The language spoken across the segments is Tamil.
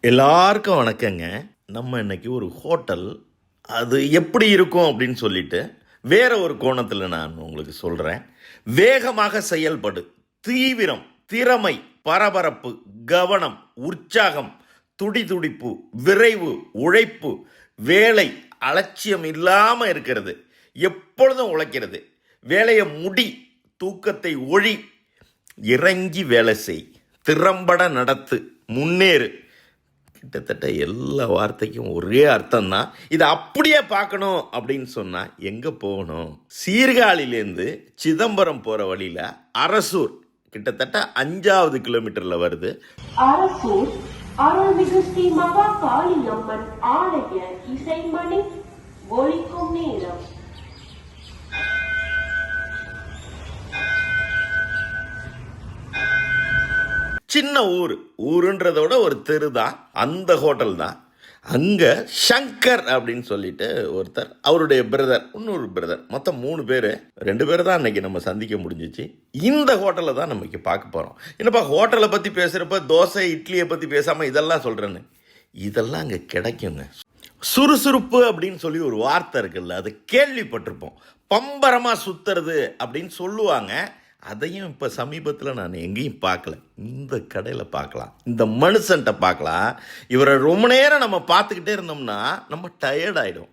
எல்லாருக்கும் வணக்கங்க. நம்ம இன்னைக்கு ஒரு ஹோட்டல் அது எப்படி இருக்கும் அப்படின்னு சொல்லிட்டு வேற ஒரு கோணத்தில் நான் உங்களுக்கு சொல்கிறேன். வேகமாக செயல்படு, தீவிரம், திறமை, பரபரப்பு, கவனம், உற்சாகம், துடிதுடிப்பு, விரைவு, உழைப்பு, வேலை, அலட்சியம் இல்லாமல் இருக்கிறது, எப்பொழுதும் உழைக்கிறது, வேலையை முடி, தூக்கத்தை ஒழி, இறங்கி வேலை செய், திறம்பட நடத்து, முன்னேறு. கிட்டத்தட்ட எல்லா வார்த்தைக்கும் ஒரே அர்த்தம் தான். இதை அப்படியே பார்க்கணும் அப்படின்னு சொன்னால் எங்கே போகணும்? சீர்காழிலேருந்து சிதம்பரம் போகிற வழியில் அரசூர் கிட்டத்தட்ட 5வது கிலோமீட்டரில் வருது. அரசூர் அருள்மிகு ஸ்ரீ மகா காளி அம்மன் ஆலய இசைமணி ஒலிக்கும் நேரம். சின்ன ஊருன்றதோட ஒரு தெரு தான் அந்த ஹோட்டல் தான். அங்கே சங்கர் அப்படின்னு சொல்லிட்டு ஒருத்தர், அவருடைய பிரதர், இன்னொரு பிரதர், மொத்தம் 3 பேர், 2 பேர் தான் அன்னைக்கு நம்ம சந்திக்க முடிஞ்சிச்சு. இந்த ஹோட்டலில் தான் நம்ம பார்க்க போகிறோம். என்னப்பா ஹோட்டலை பற்றி பேசுகிறப்ப தோசை இட்லியை பற்றி பேசாமல் இதெல்லாம் சொல்கிறேன்னு, இதெல்லாம் அங்கே கிடைக்குங்க. சுறுசுறுப்பு அப்படின்னு சொல்லி ஒரு வார்த்தை இருக்குல்ல, அது கேள்விப்பட்டிருப்போம். பம்பரமாக சுற்றுறது அப்படின்னு சொல்லுவாங்க. அதையும் இப்போ சமீபத்தில் நான் எங்கேயும் பார்க்கல. இந்த கடையில் பார்க்கலாம், இந்த மனுஷன்ட்ட பார்க்கலாம். இவரை ரொம்ப நேரம் நம்ம பார்த்துக்கிட்டே இருந்தோம்னா நம்ம டயர்ட் ஆகிடும்.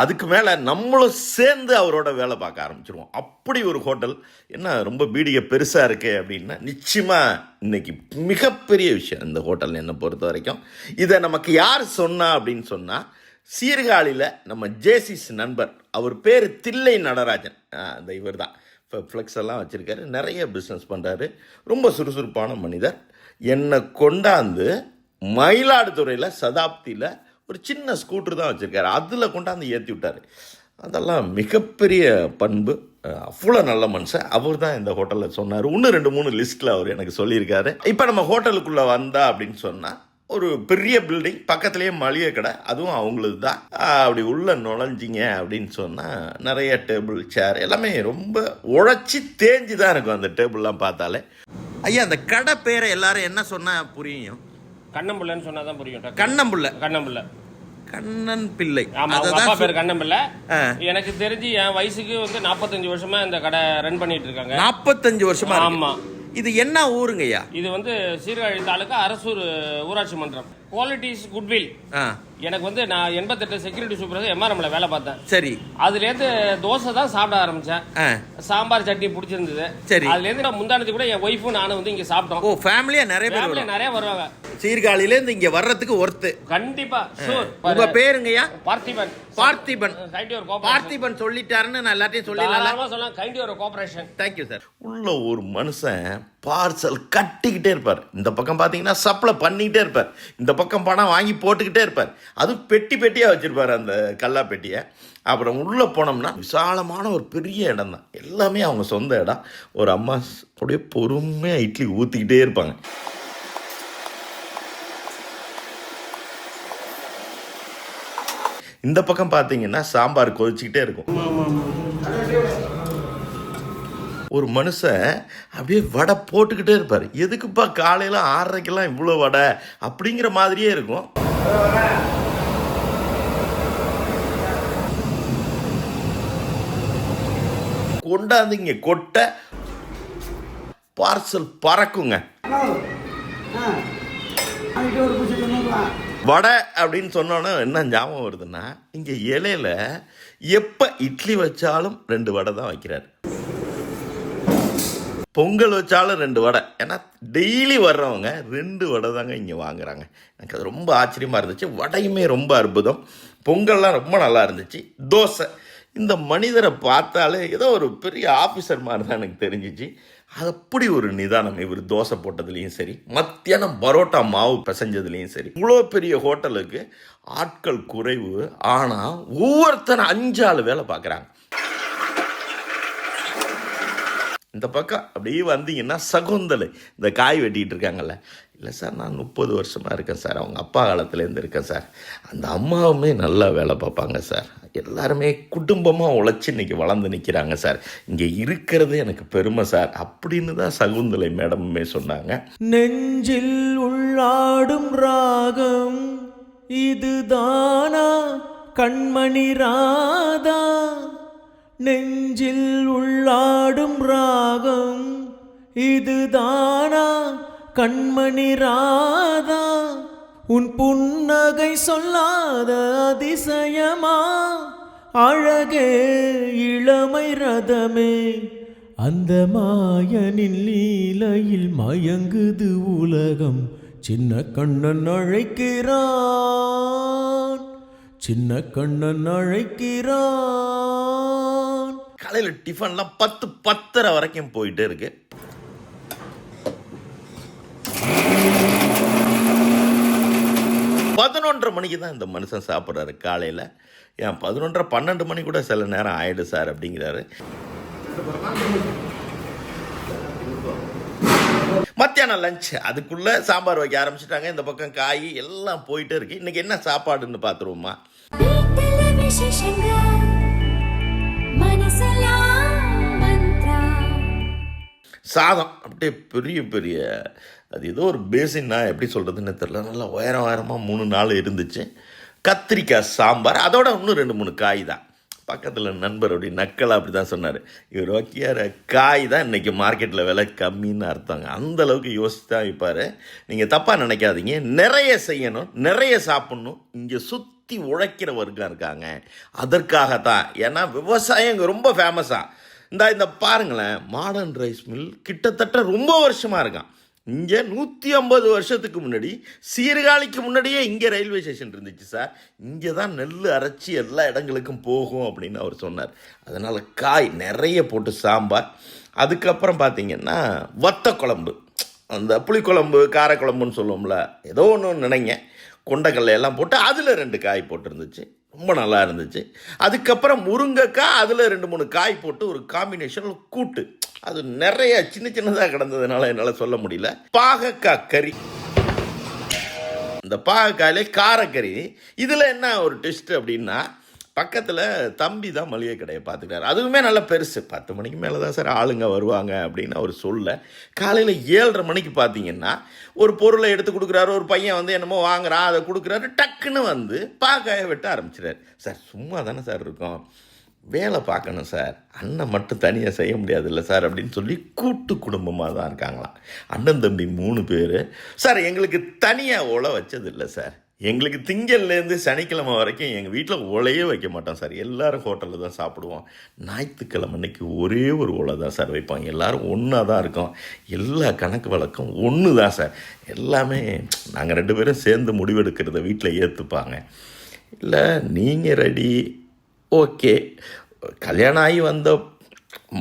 அதுக்கு மேலே நம்மளும் சேர்ந்து அவரோட வேலை பார்க்க ஆரம்பிச்சிருவோம். அப்படி ஒரு ஹோட்டல். என்ன ரொம்ப பீடிகை பெருசாக இருக்கே அப்படின்னா, நிச்சயமாக இன்னைக்கு மிகப்பெரிய விஷயம் இந்த ஹோட்டல் என்னை பொறுத்த வரைக்கும். இதை நமக்கு யார் சொன்னா அப்படின்னு சொன்னால், சீர்காழியில் நம்ம ஜேசிஸ் நண்பர், அவர் பேர் தில்லை நடராஜன். அந்த இவர் தான் இப்போ ஃப்ளெக்ஸ் எல்லாம் வச்சுருக்காரு, நிறைய பிஸ்னஸ் பண்ணுறாரு, ரொம்ப சுறுசுறுப்பான மனிதர். என்னை கொண்டாந்து மயிலாடுதுறையில் சதாப்தியில் ஒரு சின்ன ஸ்கூட்டர் தான் வச்சுருக்காரு, அதில் கொண்டாந்து ஏற்றி விட்டார். அதெல்லாம் மிகப்பெரிய பண்பு. அவ்வளோ நல்ல மனுஷன். அவர் தான் இந்த ஹோட்டலில் சொன்னார். 1 2 3 லிஸ்ட்டில் அவர் எனக்கு சொல்லியிருக்காரு. இப்போ நம்ம ஹோட்டலுக்குள்ளே வந்தா அப்படின்னு சொன்னால், ஒரு பெரிய பில்டிங், பக்கத்துலேயே மளிகை கடை, அதுவும் அவங்களது தான். அப்படி உள்ளே நுழைஞ்சிங்க அப்படின்னு சொன்னால் நிறைய டேபிள், சேர் எல்லாமே ரொம்ப உழைச்சி தேஞ்சு தான் இருக்கும் அந்த டேபிள்லாம் பார்த்தாலே. ஐயா, அந்த கடை பேரை எல்லாரும் என்ன சொன்னால் புரியும்? கண்ணம்பிள்ளைன்னு சொன்னா தான் புரியும். கண்ணம்பிள்ளை. கண்ணன் பிள்ளை. பேர் கண்ணம்பிள்ளை. எனக்கு தெரிஞ்சு என் வயசுக்கு 45 வருஷமா இந்த கடை ரன் பண்ணிட்டு இருக்காங்க. 45 வருஷமா? ஆமா. இது என்ன ஊருங்கய்யா? இது சீர்காழி தாலுகா அரசூர் ஊராட்சி மன்றம். Qualities goodwill. எனக்கு நான் 88 செக்யூரிட்டி சூப்பர் எம்ஆர்எம்ல வேலை பார்த்தேன். சரி. அதுலேருந்து தோசை தான் சாப்பிட ஆரம்பிச்சேன். சாம்பார் சட்னி பிடிச்சிருந்தது. சரி. அதுலேருந்து முந்தானத்து கூட என் ஒய்ஃபும் நானும் இங்க சாப்பிட்டோம். ஓ, ஃபேமிலியா நிறைய பேர் நிறைய வருவாங்க. சீர்காழியிலேருந்து இங்க வர்றதுக்கு ஒருத்து. கண்டிப்பா. உங்க பேருங்கய்யா? பார்த்திபன். பார்த்திபன் சொல்லிட்டாருன்னு நான் எல்லாத்தையும் சொல்லலாம். கைண்டி ஒரு கோஆபரேஷன். Thank you sir. உள்ள ஒரு மனுஷன் பார்சல் கட்டிக்கிட்டே இருப்பார். இந்த பக்கம் பார்த்தீங்கன்னா சப்ளை பண்ணிக்கிட்டே இருப்பார், இந்த பக்கம் பணம் வாங்கி போட்டுக்கிட்டே இருப்பார். அதுவும் பெட்டி பெட்டியாக வச்சுருப்பார் அந்த கல்லா பெட்டியை. அப்புறம் உள்ளே போனோம்னா விசாலமான ஒரு பெரிய இடம் தான், எல்லாமே அவங்க சொந்த இடம். ஒரு அம்மா அப்படியே பொறுமையாக இட்லி ஊற்றிக்கிட்டே இருப்பாங்க. இந்த பக்கம் பார்த்தீங்கன்னா சாம்பார் கொதிச்சுக்கிட்டே இருக்கும். ஒரு மனுஷன் அப்படியே வடை போட்டுக்கிட்டே இருப்பார். எதுக்குப்பா காலையில் 6:30க்கெல்லாம் இவ்வளோ வடை அப்படிங்கிற மாதிரியே இருக்கும். கொண்டாந்து இங்கே கொட்ட பார்சல் பறக்குங்க. வடை அப்படின்னு சொன்னோன்னா என்ன ஞாபகம் வருதுன்னா, இங்கே இலையில எப்போ இட்லி வச்சாலும் 2 வடை தான் வைக்கிறார். பொங்கல் வச்சாலும் 2 வடை. ஏன்னா டெய்லி வர்றவங்க 2 வடை தாங்க இங்கே வாங்குறாங்க. எனக்கு அது ரொம்ப ஆச்சரியமாக இருந்துச்சு. வடையுமே ரொம்ப அற்புதம். பொங்கல்லாம் ரொம்ப நல்லா இருந்துச்சு. தோசை, இந்த மனிதரை பார்த்தாலே ஏதோ ஒரு பெரிய ஆஃபீஸர் மாதிரி தான் எனக்கு தெரிஞ்சிச்சு. அப்படி ஒரு நிதானம். இவர் தோசை போட்டதுலேயும் சரி, மத்தியானம் பரோட்டா மாவு பிசைஞ்சதுலேயும் சரி. இவ்வளோ பெரிய ஹோட்டலுக்கு ஆட்கள் குறைவு, ஆனால் ஒவ்வொருத்தரும் 5 ஆள் வேலை பார்க்குறாங்க. இந்த பக்கம் அப்படியே வந்தீங்கன்னா சகுந்தலை, இந்த காய் வெட்டிகிட்டு இருக்காங்கல்ல, இல்லை சார் நான் 30 வருஷமாக இருக்கேன் சார், அவங்க அப்பா காலத்துலேருந்து இருக்கேன் சார், அந்த அம்மாவுமே நல்லா வேலை பார்ப்பாங்க சார், எல்லாருமே குடும்பமாக உழைச்சி இன்னைக்கு வளர்ந்து நிற்கிறாங்க சார். இங்கே இருக்கிறது எனக்கு பெருமை சார் அப்படின்னு தான் சகுந்தலை மேடமுமே சொன்னாங்க. நெஞ்சில் உள்ளாடும் ராகம் இதுதானா கண்மணி ராதா, நெஞ்சில் உள்ளாடும் ராகம் இதுதானா கண்மணி ராதா, உன் புன்னகை சொல்லாத அதிசயமா அழகே இளமை ரதமே, அந்த மாயனின் லீலையில் மயங்குது உலகம், சின்ன கண்ணன் அழைக்கிறான், சின்ன கண்ணன் அழைக்கிறான். காலையில் டிஃபன்லாம் 10-10:30 வரைக்கும் போயிட்டே இருக்கு. பதினொன்றரை மணிக்கு தான் இந்த மனுஷன் சாப்பிட்றாரு காலையில். ஏன் 11:30-12 மணி கூட சில நேரம் ஆயிடும் சார் அப்படிங்கிறாரு. மத்தியானம் லஞ்ச் அதுக்குள்ளே சாம்பார் வைக்க ஆரம்பிச்சிட்டாங்க. இந்த பக்கம் காய் எல்லாம் போயிட்டே இருக்கு. இன்னைக்கு என்ன சாப்பாடுன்னு பார்த்துருவோமா? சாதம் அப்படியே பெரிய பெரிய, அது ஏதோ ஒரு பேசின்னா எப்படி சொல்கிறதுன்னு தெரில, நல்லா உயரமாக 3-4 இருந்துச்சு. கத்திரிக்காய் சாம்பார், அதோட இன்னும் 2-3 காய் தான். பக்கத்தில் நண்பர் அப்படி நக்கலாக அப்படி தான் சொன்னார், இவர் வைக்கிற காய் தான் இன்றைக்கி மார்க்கெட்டில் விலை கம்மின்னு அர்த்தங்க. அந்தளவுக்கு யோசிச்சு தான் வைப்பார். நீங்கள் தப்பாக நினைக்காதீங்க, நிறைய செய்யணும், நிறைய சாப்பிட்ணும். இங்கே சுற்றி உழைக்கிற வர்க்கம் இருக்காங்க, அதற்காகத்தான். ஏன்னா விவசாயம் இங்கே ரொம்ப ஃபேமஸாக. இந்த பாருங்களேன், மாடர்ன் ரைஸ் மில் கிட்டத்தட்ட ரொம்ப வருஷமாக இருக்கான். இங்கே 150 வருஷத்துக்கு முன்னாடி, சீர்காழிக்கு முன்னாடியே இங்கே ரயில்வே ஸ்டேஷன் இருந்துச்சு சார். இங்கே தான் நெல் அரைச்சி எல்லா இடங்களுக்கும் போகும் அப்படின்னு அவர் சொன்னார். அதனால் காய் நிறைய போட்டு சாம்பார். அதுக்கப்புறம் பார்த்திங்கன்னா வத்த குழம்பு, அந்த புளிக்குழம்பு காரக்குழம்புன்னு சொல்லுவோம்ல, ஏதோ ஒன்று நினைங்க, கொண்டக்கடலை எல்லாம் போட்டு அதில் 2 காய் போட்டுருந்துச்சு, ரொம்ப நல்லா இருந்துச்சு. அதுக்கப்புறம் முருங்கைக்காய், அதில் 2-3 காய் போட்டு ஒரு காம்பினேஷன் கூட்டு, அது நிறைய சின்ன சின்னதாக கிடந்ததுனால என்னால் சொல்ல முடியல. பாகக்காய் கறி, இந்த பாகக்காயிலே காரக்கறி. இதில் என்ன ஒரு டெஸ்ட் அப்படின்னா, பக்கத்தில் தம்பி தான் மளிகை கடையை பார்த்துக்கிறாரு. அதுவுமே நல்லா பெருசு. 10 மணிக்கு மேலே தான் சார் ஆளுங்க வருவாங்க அப்படின்னு அவர் சொல்ல. காலையில் 7:30 மணிக்கு பார்த்தீங்கன்னா ஒரு பொருளை எடுத்து கொடுக்குறாரு. ஒரு பையன் வந்து என்னமோ வாங்குறான், அதை கொடுக்குறாரு. டக்குன்னு வந்து பாக்காயை வெட்ட ஆரம்பிச்சிடாரு. சார் சும்மா தானே சார் இருக்கோம், வேலை பார்க்கணும் சார், அண்ணன் மட்டும் தனியாக செய்ய முடியாதுல்ல சார் அப்படின்னு சொல்லி கூட்டு குடும்பமாக தான் இருக்காங்களாம். அண்ணன் தம்பி 3 பேர் சார். எங்களுக்கு தனியாக உழை வச்சதில்லை சார். எங்களுக்கு திங்கள்லேருந்து சனிக்கிழமை வரைக்கும் எங்கள் வீட்டில் உலையே வைக்க மாட்டோம் சார். எல்லோரும் ஹோட்டலில் தான் சாப்பிடுவோம். ஞாயிற்றுக்கிழமை அன்னைக்கு ஒரே ஒரு உலை தான் சார் வைப்பாங்க. எல்லோரும் ஒன்றா தான் இருக்கோம். எல்லா கணக்கு வழக்கம் ஒன்று தான் சார். எல்லாமே நாங்கள் 2 பேரும் சேர்ந்து முடிவெடுக்கிறத வீட்டில் ஏற்றுப்பாங்க. இல்லை நீங்கள் ரெடி, ஓகே, கல்யாணம் ஆகி வந்த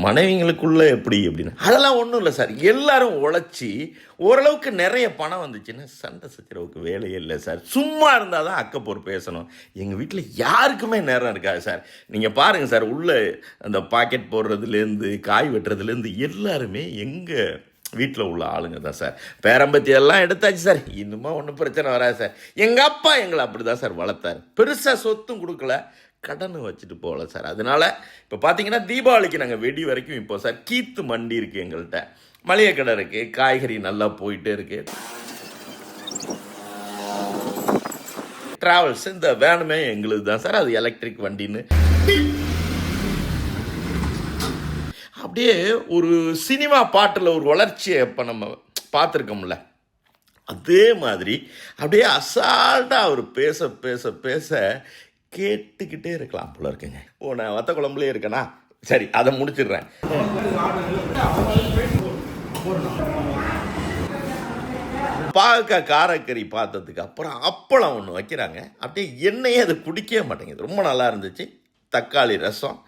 மனைவிங்களுக்குள்ளே எப்படி அப்படின்னு அதெல்லாம் ஒன்றும் இல்லை சார். எல்லாரும் உழைச்சி ஓரளவுக்கு நிறைய பணம் வந்துச்சுன்னா சண்டை சச்சரவுக்கு வேலையே இல்லை சார். சும்மா இருந்தால் தான் அக்கப்போர் பேசணும். எங்கள் வீட்டில் யாருக்குமே நேரம் இருக்காது சார். நீங்கள் பாருங்கள் சார், உள்ளே அந்த பாக்கெட் போடுறதுலேருந்து காய் வெட்டுறதுலேருந்து எல்லாருமே எங்கள் வீட்டில் உள்ள ஆளுங்க தான் சார். பேரம்பத்தி எல்லாம் எடுத்தாச்சு சார். இன்னுமா ஒன்றும் பிரச்சனை வராது சார். எங்கள் அப்பா எங்களை அப்படி தான் சார் வளர்த்தார். பெருசாக சொத்தும் கொடுக்கல, கடனை வச்சுட்டு போகல சார். அதனால் இப்போ பார்த்தீங்கன்னா தீபாவளிக்கு நாங்கள் வெடி வரைக்கும் இப்போ சார் கீத்து மண்டி இருக்குது, எங்கள்கிட்ட மளிகை கடை இருக்குது, காய்கறி நல்லா போயிட்டே இருக்குது. ட்ராவல்ஸ் இந்த வேனுமே எங்களுக்கு தான் சார். அது எலக்ட்ரிக் வண்டின்னு அப்படியே ஒரு சினிமா பாட்டில் ஒரு வளர்ச்சியை இப்போ நம்ம பார்த்துருக்கோம்ல, அதே மாதிரி அப்படியே அசால்ட்டாக அவர் பேச பேச பேச கேட்டுக்கிட்டே இருக்கலாம் போல இருக்குங்க. நான் வத்த குழம்புலேயே இருக்கேனா, சரி அதை முடிச்சிடுறேன். பாகக்காய் காரக்கறி பார்த்ததுக்கு அப்புறம் அப்பளம் ஒன்று வைக்கிறாங்க. அப்படியே எண்ணெயே அது குடிக்கவே மாட்டேங்குது, ரொம்ப நல்லா இருந்துச்சு. தக்காளி ரசம்,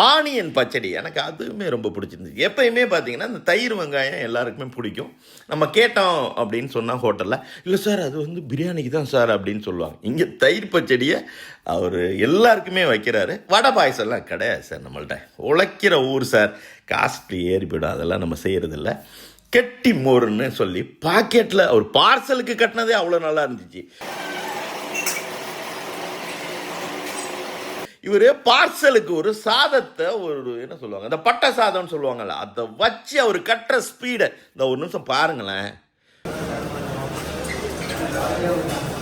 ஆனியன் பச்சடி, எனக்கு அதுவுமே ரொம்ப பிடிச்சிருந்துச்சு. எப்பயுமே பார்த்தீங்கன்னா இந்த தயிர் வெங்காயம் எல்லாருக்குமே பிடிக்கும். நம்ம கேட்டோம் அப்படின்னு சொன்னால் ஹோட்டலில், இல்லை சார் அது வந்து பிரியாணிக்கு தான் சார் அப்படின்னு சொல்லுவாங்க. இங்கே தயிர் பச்சடியை அவர் எல்லாருக்குமே வைக்கிறாரு. வடை பாயசம்லாம் கிடையாது சார். நம்மள்ட்ட உழைக்கிற ஊர் சார், காஸ்ட்லி ஏறி போய்டும், அதெல்லாம் நம்ம செய்கிறதில்ல. கெட்டி மோர்னு சொல்லி பாக்கெட்டில் அவர் பார்சலுக்கு கட்டினதே அவ்வளோ நல்லா இருந்துச்சு. இவர் பார்சலுக்கு ஒரு சாதத்தை ஒரு என்ன சொல்லுவாங்க, இந்த பட்டை சாதம்னு சொல்லுவாங்கல்ல, அதை வச்சு அவர் கட்டுற ஸ்பீடை இந்த ஒரு நிமிஷம் பாருங்களேன்.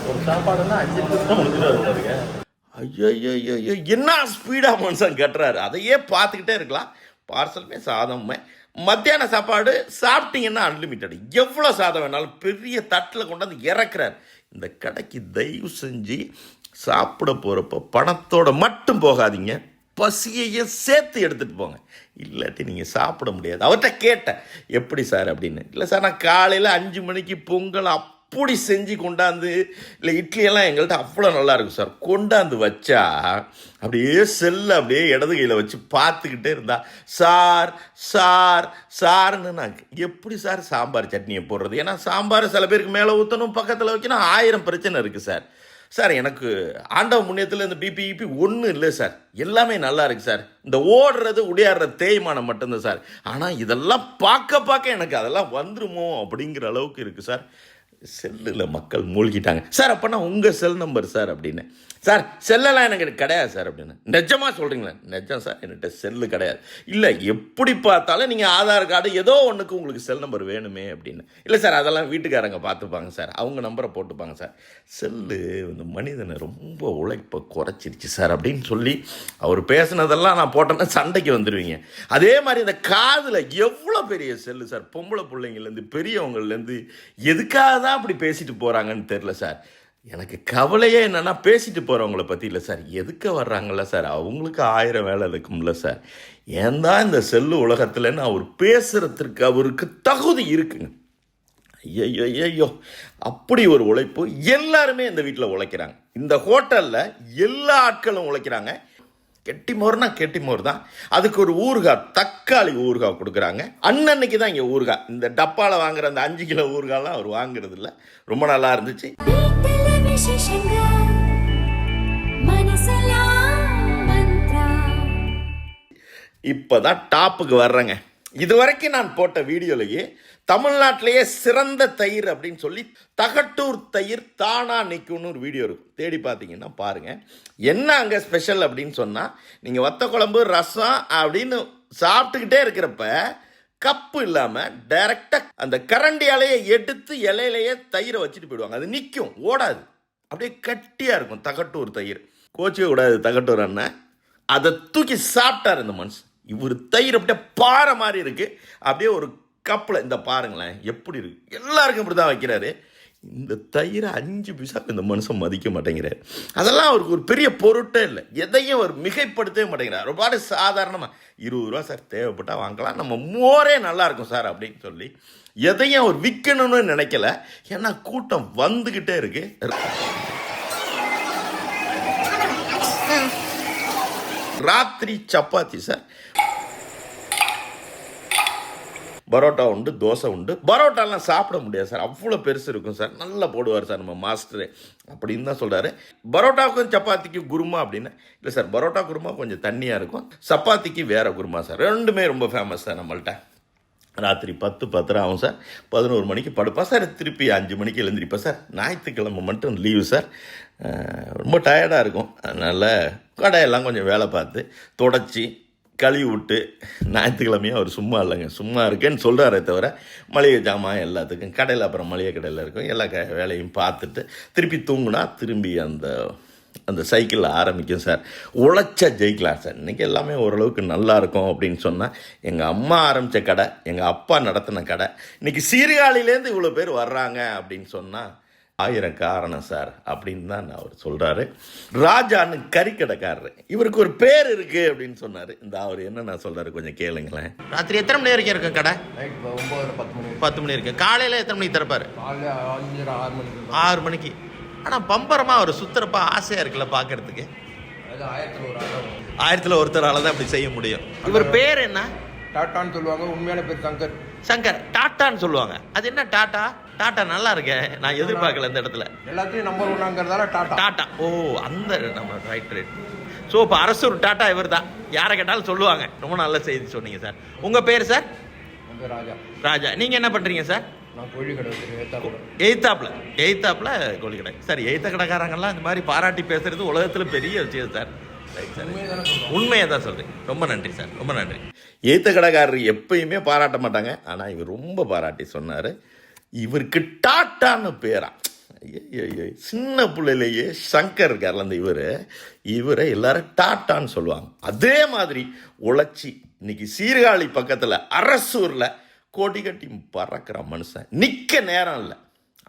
ஒரு சாப்பாடுன்னா 5 நிமிஷம் முடிஞ்சிடாருங்க. ஐயோ என்ன ஸ்பீடாக மனுஷன் கட்டுறாரு. அதையே பார்த்துக்கிட்டே இருக்கலாம். பார்சலுமே சாதமே மத்தியான சாப்பாடு சாப்பிட்டீங்கன்னா அன்லிமிட்டட், எவ்வளோ சாதம் வேணாலும் பெரிய தட்டில் கொண்டாந்து இறக்குறாரு. இந்த கடைக்கு தயவு செஞ்சு சாப்பிட போகிறப்ப பணத்தோட மட்டும் போகாதீங்க, பசியையே சேர்த்து எடுத்துகிட்டு போங்க, இல்லாட்டி நீங்கள் சாப்பிட முடியாது. அவர்கிட்ட கேட்டேன் எப்படி சார் அப்படின்னு. இல்லை சார், நான் காலையில் 5 மணிக்கு பொங்கல் அப்படி செஞ்சு கொண்டாந்து, இல்லை இட்லியெல்லாம் எங்கள்கிட்ட அவ்வளோ நல்லா இருக்கும் சார், கொண்டாந்து வச்சா அப்படியே செல்ல அப்படியே இடது கையில் வச்சு பார்த்துக்கிட்டே இருந்தா சார் சார் சார்னு. நான் எப்படி சார் சாம்பார் சட்னியை போடுறது? ஏன்னா சாம்பார் சில பேருக்கு மேலே ஊற்றணும், பக்கத்தில் வைக்கணும், 1000 பிரச்சனை இருக்குது சார். சார் எனக்கு ஆண்டவ முன்னியத்தில் இந்த பிபிஇபி ஒன்றும் இல்லை சார், எல்லாமே நல்லா இருக்குது சார், இந்த ஓடுறது உடையாடுற தேய்மானம் மட்டும்தான் சார். ஆனால் இதெல்லாம் பார்க்க எனக்கு அதெல்லாம் வந்துருமோ அப்படிங்கிற அளவுக்கு இருக்குது சார். செல்லில் மக்கள் மூழ்கிட்டாங்க. சார் அப்போனா உங்கள் செல் நம்பர் சார் அப்படின்னு. சார் செல்லெல்லாம் எனக்கு கிடையாது சார் அப்படின்னு. நிஜமாக சொல்கிறீங்களா? நிஜம் சார், என்கிட்ட செல்லு கிடையாது. இல்லை, எப்படி பார்த்தாலும் நீங்கள் ஆதார் கார்டு ஏதோ ஒன்றுக்கு உங்களுக்கு செல் நம்பர் வேணுமே அப்படின்னு. இல்லை சார், அதெல்லாம் வீட்டுக்காரங்க பார்த்துப்பாங்க சார், அவங்க நம்பரை போட்டுப்பாங்க சார். செல்லு இந்த மனிதனை ரொம்ப உழைப்பை குறைச்சிருச்சு சார் அப்படின்னு சொல்லி அவர் பேசுனதெல்லாம் நான் போட்டேன்னா சண்டைக்கு வந்துடுவீங்க. அதே மாதிரி இந்த காதில் எவ்வளோ பெரிய செல்லு சார், பொம்பளை பிள்ளைங்கள்லேருந்து பெரியவங்கள்லேருந்து எதுக்காக தான் அப்படி பேசிட்டு போகிறாங்கன்னு தெரில சார். எனக்கு கவலையே என்னென்னா பேசிட்டு போகிறவங்கள பற்றி இல்லை சார், எதுக்க வர்றாங்கள சார், அவங்களுக்கு 1000 வேலை இருக்கும்ல சார். ஏன் தான் இந்த செல்லு உலகத்தில்னு அவர் பேசுகிறதுக்கு அவருக்கு தகுதி இருக்குங்க. ஐயோ அப்படி ஒரு உழைப்பு. எல்லாருமே இந்த வீட்டில் உழைக்கிறாங்க, இந்த ஹோட்டலில் எல்லா ஆட்களும் உழைக்கிறாங்க. கெட்டிமோர்னா கெட்டிமோர் தான். அதுக்கு ஒரு ஊறுகாய், தக்காளி ஊறுகாய் கொடுக்குறாங்க. அன்னன்னைக்கு தான் இங்கே ஊறுகாய், இந்த டப்பாவில் வாங்குற அந்த 5 கிலோ ஊறுகாய்லாம் அவர் வாங்குறது இல்லை. ரொம்ப நல்லா இருந்துச்சு. இப்போதான் டாப்புக்கு வர்றேங்க. இதுவரைக்கும் நான் போட்ட வீடியோலையே தமிழ்நாட்டிலேயே சிறந்த தயிர் அப்படின்னு சொல்லி தகட்டூர் தயிர் தானா நிற்கும்னு ஒரு வீடியோ இருக்கும், தேடி பார்த்தீங்கன்னா பாருங்கள். என்ன அங்கே ஸ்பெஷல் அப்படின்னு சொன்னால், நீங்கள் வத்த குழம்பு ரசம் அப்படின்னு சாப்பிட்டுக்கிட்டே இருக்கிறப்ப கப்பு இல்லாமல் டைரெக்டாக அந்த கரண்டியாலேயே எடுத்து இலையிலேயே தயிரை வச்சுட்டு போயிடுவாங்க. அது நிற்கும், ஓடாது, அப்படியே கட்டியாக இருக்கும் தகட்டூர் தயிர். கோச்சிக்க கூடாது தகட்டூர் அண்ணன். அதை தூக்கி சாப்பிட்டார் இந்த மனுஷன். இவர் தயிர் அப்படியே பாறை மாதிரி இருக்குது, அப்படியே ஒரு கப்பில் இந்த பாருங்களேன் எப்படி இருக்கு. எல்லாருக்கும் இப்படி தான் வைக்கிறாரு. இந்த தயிரை 5 பைசா இந்த மனுஷன் மதிக்க மாட்டேங்கிறார். அதெல்லாம் அவருக்கு ஒரு பெரிய பொருட்டே இல்லை, எதையும் அவர் மிகைப்படுத்தவே மாட்டேங்கிறார். ரொம்ப சாதாரணமாக 20 ரூபா சார், தேவைப்பட்டால் வாங்கலாம், நம்ம மோரே நல்லா இருக்கும் சார் அப்படின்னு சொல்லி எதையும் அவர் விற்கணும்னு நினைக்கல. ஏன்னா கூட்டம் வந்துக்கிட்டே இருக்கு. ராத்திரி சப்பாத்தி சார், பரோட்டா உண்டு, தோசை உண்டு. பரோட்டாலாம் சாப்பிட முடியாது சார், அவ்வளோ பெருசு இருக்கும் சார். நல்லா போடுவார் சார் நம்ம மாஸ்டரு அப்படின்னு தான் சொல்கிறாரு. பரோட்டாவுக்கும் சப்பாத்திக்கும் குருமா அப்படின்னு. இல்லை சார், பரோட்டா குருமா கொஞ்சம் தண்ணியாக இருக்கும், சப்பாத்திக்கு வேறு குருமா சார். ரெண்டுமே ரொம்ப ஃபேமஸ் சார் நம்மள்கிட்ட. ராத்திரி 10-10 ஆகும் சார். 11 மணிக்கு படுப்பா சார், திருப்பி 5 மணிக்கு எழுந்திரிப்பா சார். ஞாயிற்றுக்கிழமை மட்டும் லீவு சார். ரொம்ப டயர்டாக இருக்கும், அதனால் கடையெல்லாம் கொஞ்சம் வேலை பார்த்து தொடச்சி கழுவி விட்டு, ஞாயிற்றுக்கிழமையும் அவர் சும்மா இல்லைங்க, சும்மா இருக்கேன்னு சொல்கிறாரே தவிர மளிகை ஜாமான் எல்லாத்துக்கும் கடையில், அப்புறம் மளிகை கடையில் இருக்கும், எல்லா வேலையும் பார்த்துட்டு திருப்பி தூங்குனா திரும்பி அந்த சைக்கிளில் ஆரம்பிக்கும் சார். உழைச்சா ஜெயிக்கலாம் சார். இன்றைக்கி எல்லாமே ஓரளவுக்கு நல்லா இருக்கும் அப்படின்னு சொன்னால், எங்கள் அம்மா ஆரம்பித்த கடை, எங்கள் அப்பா நடத்தின கடை, இன்றைக்கி சீர்காழிலேருந்து இவ்வளோ பேர் வர்றாங்க அப்படின்னு சொன்னால் 1000 காரணம் சார் அப்படின்னு தான் அவர் சொல்கிறாரு. ராஜான்னு கறிக்கடைக்காரரு, இவருக்கு ஒரு பேர் இருக்குது அப்படின்னு சொன்னார். இந்த அவர் என்ன நான் சொல்கிறாரு கொஞ்சம் கேளுங்களேன். ராத்திரி எத்தனை மணி வரைக்கும் இருக்கும் கடை? 10 மணி இருக்கு. காலையில் எத்தனை மணிக்கு திறப்பார்? 6 மணிக்கு. ஆனால் பம்பரமாக அவர் சுற்றுறப்ப ஆசையாக இருக்குல்ல பார்க்கறதுக்கு. 1000 ஒருத்தரால் தான் அப்படி செய்ய முடியும். இவர் பேர் என்ன? டாட்டான்னு சொல்லுவாங்க, உண்மையான பேர் சங்கர். சங்கர் டாட்டான்னு சொல்லுவாங்க. அது என்ன டாட்டா? டாட்டா நல்லா இருக்கே, நான் எதிர்பார்க்கல இந்த இடத்துல. எல்லாத்தையும் நம்பர் 1ங்கிறதால டாட்டா. டாட்டா, ஓ அந்த நம்ம ரைட். ஸோ இப்போ அரசூர் டாட்டா இவர் தான், யாரை கேட்டாலும் சொல்லுவாங்க. ரொம்ப நல்ல செய்தி சொன்னீங்க சார். உங்கள் பேர் சார்? ராஜா. ராஜா, நீங்கள் என்ன பண்ணுறீங்க சார்? நான் கோழி கடை வச்சுருக்கேன். எய்த்தாப்பில் கோழி கடை சார். எய்த்த கடைக்காரங்கெல்லாம் இந்த மாதிரி பாராட்டி பேசுறது உலகத்தில் பெரிய விஷயம் சார். உண்மையை தான் சொல்கிறேன். ரொம்ப நன்றி சார், ரொம்ப நன்றி. ஏத்த கடைக்காரர் எப்பயுமே பாராட்ட மாட்டாங்க, ஆனால் இவர் ரொம்ப பாராட்டி சொன்னார். இவருக்கு டாட்டான்னு பேரா. ஐயோ, சின்ன பிள்ளையிலேயே சங்கர் இருக்கார்ல அந்த இவரை எல்லாரும் டாட்டான்னு சொல்லுவாங்க. அதே மாதிரி உழைச்சி இன்னைக்கு சீர்காழி பக்கத்தில் அரசூரில் கோடி கட்டி பறக்கிற மனுஷன், நிற்க நேரம் இல்லை,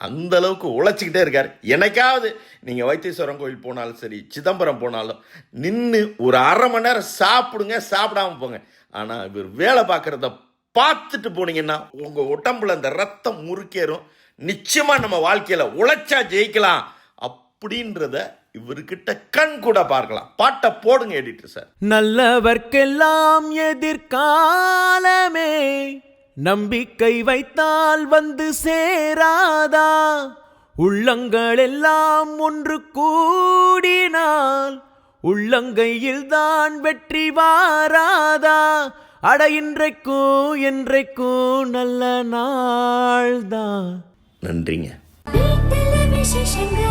அந்த அளவுக்கு உழைச்சிக்கிட்டே இருக்கார். எனக்காவது நீங்கள் வைத்தீஸ்வரன் கோயில் போனாலும் சரி, சிதம்பரம் போனாலும் நின்று ஒரு அரை மணி நேரம் சாப்பிடுங்க, சாப்பிடாம போங்க. ஆனால் இவர் வேலை பார்க்குறத பார்த்துட்டு போனீங்கன்னா உங்கள் உடம்புல அந்த ரத்தம் முறுக்கேறும். நிச்சயமாக நம்ம வாழ்க்கையில் உழைச்சா ஜெயிக்கலாம் அப்படின்றத இவர்கிட்ட கண் கூட பார்க்கலாம். பாட்டை போடுங்க எடிட்டர் சார். நல்லவர்க்கெல்லாம் எதிர்காலமே, நம்பிக்கை வைத்தால் வந்து சேராதா, உள்ளங்கள் எல்லாம் ஒன்று கூடினால் உள்ளங்கையில் தான் வெற்றி வாராதா, அட இன்றைக்கும் என்றைக்கும் நல்ல நாள்தான். நன்றிங்க. வீட்டில விசேஷங்க